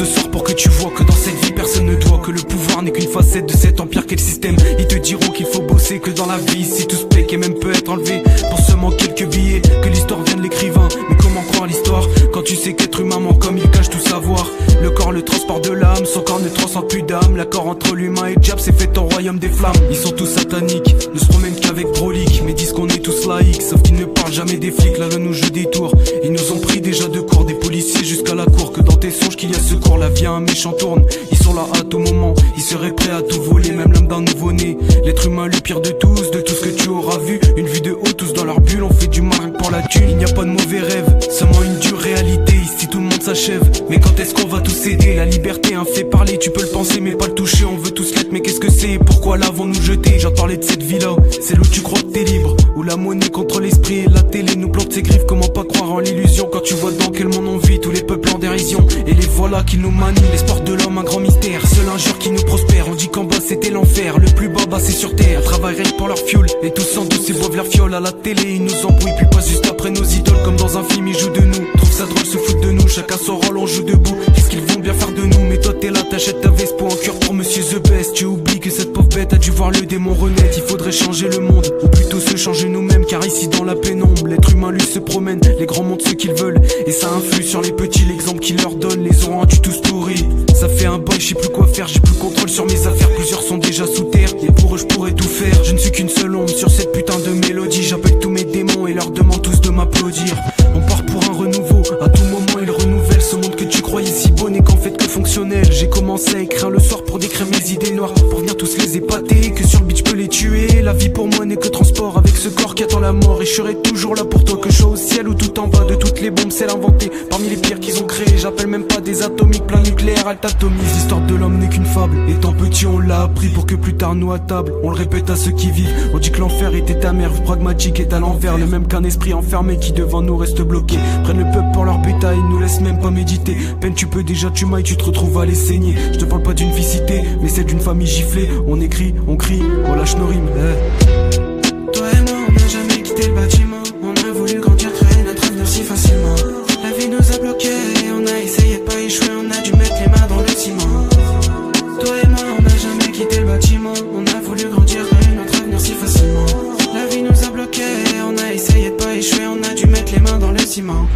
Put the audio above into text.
ce soir pour que tu vois que dans cette vie personne ne doit, que le pouvoir n'est qu'une facette de cet empire qu'est le système. Ils te diront qu'il faut bosser, que dans la vie si tout se paye et même peut être enlevé pour seulement quelques billets, que l'histoire vient de l'écrivain. Mais comment croire l'histoire quand tu sais qu'être humain ment comme il cache tout savoir? Le corps, le transport de l'âme, son corps ne transcende plus d'âme. L'accord entre l'humain et le diable s'est fait en royaume des flammes. Ils sont tous sataniques, ne se promènent qu'avec brolique, mais disent qu'on est tous laïcs, sauf qu'ils ne parlent jamais des flics. Là nous joue des tours, ils nous ont pris déjà de court, des policiers jusqu'à la cour. Que dans tes songes qu'il y a secours, la vie a un méchant tourne. Ils sont là à tout moment, ils seraient prêts à tout voler, même l'âme d'un nouveau-né. L'être humain le pire de tous, de tout ce que tu auras vu. Une vue de haut, tous dans leur bulle, on fait du mal pour la thune. Il n'y a pas de mauvais rêve, seulement une dure réalité. Ici tout le monde s'achève, mais quand est-ce qu'on va tous céder? La liberté, un fait parler, tu peux le penser mais pas le toucher. On veut tous l'être, mais qu'est-ce que c'est? Pourquoi l'avons-nous jeté? J'en parlais de cette vie-là, c'est là où tu crois que t'es libre, où la monnaie contre l'esprit et la télé nous plante ses griffes. Comment pas croire en l'illusion quand tu vois dans quel monde on vit? Tous les peuples en dérision, et les voilà qui nous manient. L'espoir de l'homme, un grand mystère, seul injure qui nous prospère. On dit qu'en bas c'était l'enfer, le plus bas c'est sur terre. Travailleraient pour leur fioul, et tous sans douce et boivent leur fiole. À la télé ils nous embrouillent, puis pas juste après nos idoles. Comme dans un film ils jouent de nous, trouve ça drôle, se foutent de nous. Chacun son rôle, on joue debout, qu'est-ce qu'ils vont bien faire de nous? Mais toi t'es là, t'achètes ta veste pour un cœur pour Monsieur The Best. Tu oublies que cette pauvre bête a dû voir le démon renaître. Il faudrait changer le monde, ou plutôt se changer nous-mêmes. Car ici dans la pénombre, l'être humain lui se promène. Les grands montrent ce qu'ils veulent, et ça influe sur les petits. L'exemple qu'ils leur donnent les ont rendus tous pourris. Ça fait un bail, je sais plus quoi faire, j'ai plus contrôle sur mes affaires. Plusieurs sont déjà sous terre, et pour eux je pourrais tout faire. Je ne suis qu'une seule ombre sur cette putain de mélodie. J'appelle tous mes démons et leur demande tous de m'applaudir. On part pour un renouveau, à tout moment ils renouvellent ce monde que tu croyais si beau n'est qu'en fait que fonctionnel. J'ai commencé à écrire le soir pour décrire mes idées noires, pour venir tous les épater, que sur le beat je peux les tuer. La vie pour moi n'est que transport avec ce corps qui attend la mort. Et je serai toujours là pour toi, que je sois au ciel ou tout en bas. De toutes les bombes c'est l'inventé, parmi les pires qu'ils ont créés. J'appelle même pas des atomiques, plein nucléaire, altatomise. L'histoire de l'homme n'est qu'une fable, étant petit on l'a appris pour que plus tard nous à table on le répète à ceux qui vivent. On dit que l'enfer était amer, pragmatique est à l'envers. Le même qu'un esprit enfermé qui devant nous reste bloqué. Prennent le peuple pour leur bétail, ils nous laissent même pas méditer. Peine tu peux déjà tu mailles, tu te retrouves à les saigner. Je te parle pas d'une vie citée, mais celle d'une famille giflée. On écrit, on crie, on lâche nos rimes. Toi et moi on n'a jamais quitté le bâtiment. On a voulu grandir, créer notre avenir si facilement. La vie nous a bloqués, on a essayé de pas échouer. On a dû mettre les mains dans le ciment. Toi et moi on n'a jamais quitté le bâtiment. On a voulu grandir, créer notre avenir si facilement. La vie nous a bloqués, on a essayé de pas échouer. On a dû mettre les mains dans le ciment.